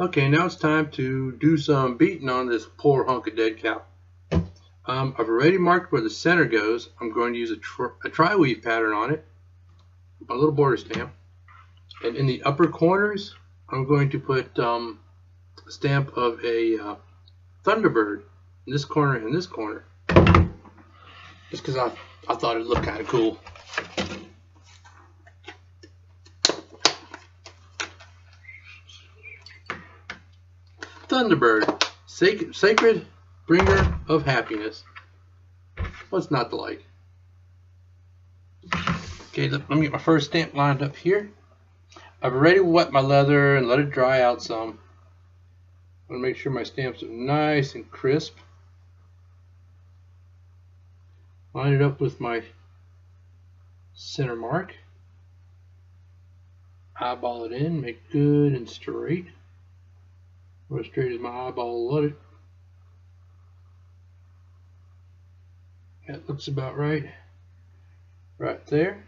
Okay, now it's time to do some beating on this poor hunk of dead cow. I've already marked where the center goes. I'm going to use a tri-weave pattern on it, a little border stamp. And in the upper corners, I'm going to put a stamp of a Thunderbird in this corner and this corner. Just because I thought it looked kind of cool. Thunderbird, sacred bringer of happiness. What's not to like? Okay, let me get my first stamp lined up here. I've already wet my leather and let it dry out some. I want to make sure my stamps are nice and crisp. Line it up with my center mark. Eyeball it in, make good and straight. Or as straight as my eyeball will let it. That looks about right. Right there.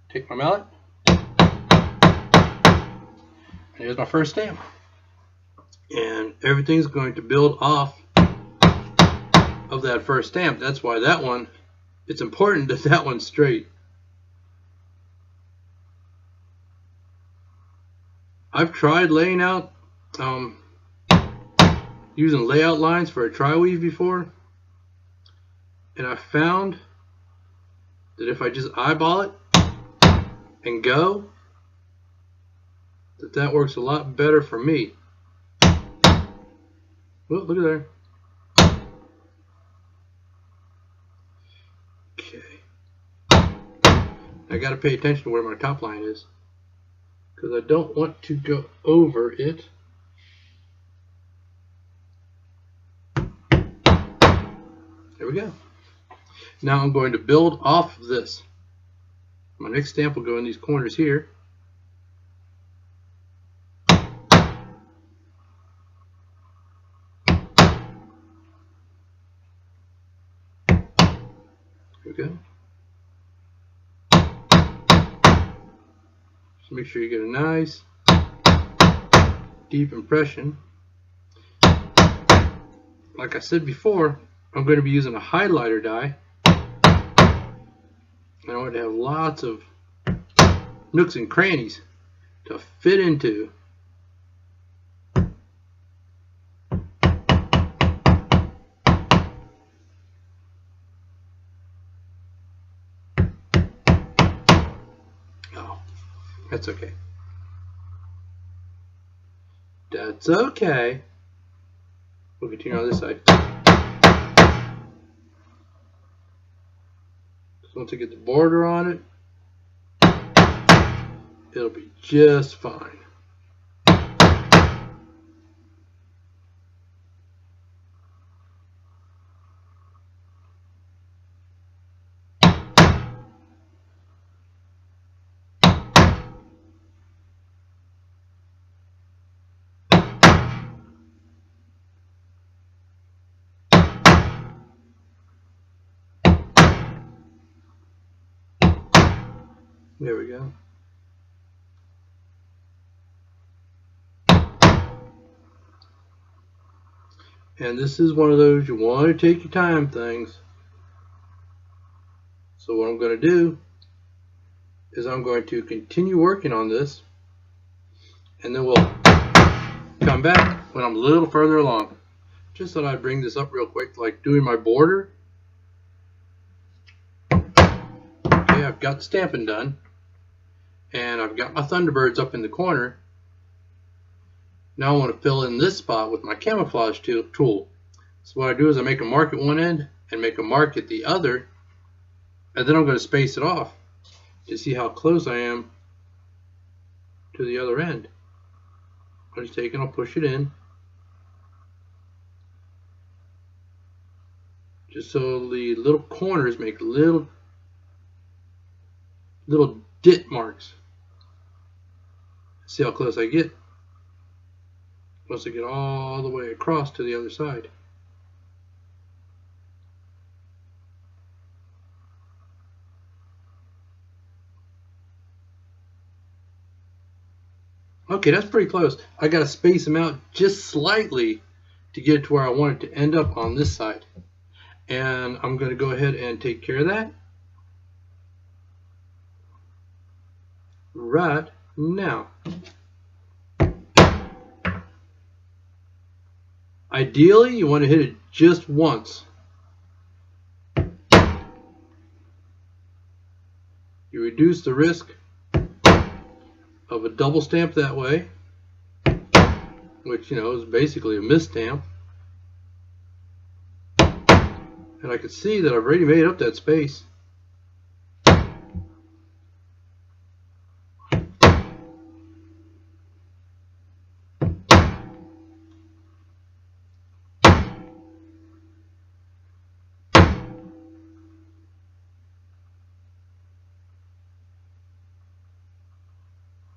Take my mallet. Here's my first stamp. And everything's going to build off of that first stamp. That's why that one, it's important that that one's straight. I've tried laying out, using layout lines for a tri-weave before, and I found that if I just eyeball it and go, that works a lot better for me. Oh, look at there. Okay. I got to pay attention to where my top line is, because I don't want to go over it. There we go. Now I'm going to build off of this. My next stamp will go in these corners here. There we go. Just make sure you get a nice deep impression. Like I said before, I'm going to be using a highlighter die. I want to have lots of nooks and crannies to fit into. Oh, that's okay. That's okay. We'll continue on this side. Once I get the border on it, it'll be just fine. There we go. And this is one of those you want to take your time things. So what I'm going to do is I'm going to continue working on this, and then we'll come back when I'm a little further along. Just thought I'd bring this up real quick, like doing my border. Okay, I've got the stamping done, and I've got my Thunderbirds up in the corner. Now I want to fill in this spot with my camouflage tool. So what I do is I make a mark at one end and make a mark at the other, and then I'm going to space it off to see how close I am to the other end. I'll just take it and I'll push it in, just so the little corners make little dit marks. See how close I get once I get all the way across to the other side. Okay, that's pretty close. I got to space them out just slightly to get it to where I want it to end up on this side. And I'm going to go ahead and take care of that right now. Ideally, you want to hit it just once. You reduce the risk of a double stamp that way, which, you know, is basically a misstamp. And I can see that I've already made up that space.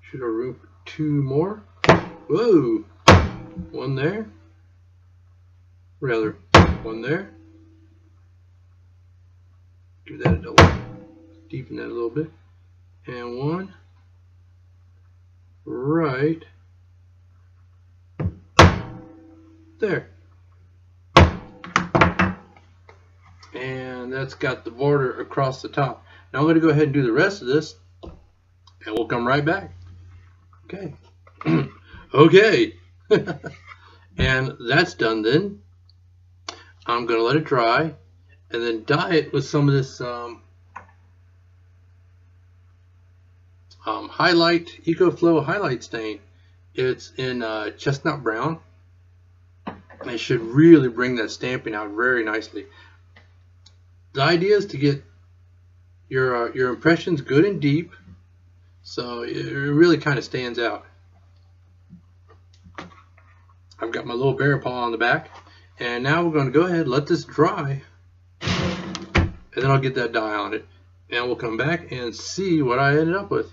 Should have room for 2 more. Whoa! 1 there. Rather, 1 there. Give that a double. Deepen that a little bit. And 1 right there. And that's got the border across the top. Now I'm going to go ahead and do the rest of this, and we'll come right back. Okay. Okay. And that's done then. I'm going to let it dry and then dye it with some of this highlight, EcoFlow highlight stain. It's in chestnut brown. It should really bring that stamping out very nicely. The idea is to get your impressions good and deep, so it really kind of stands out. I've got my little bear paw on the back, and now we're going to go ahead and let this dry, and then I'll get that dye on it, and we'll come back and see what I ended up with.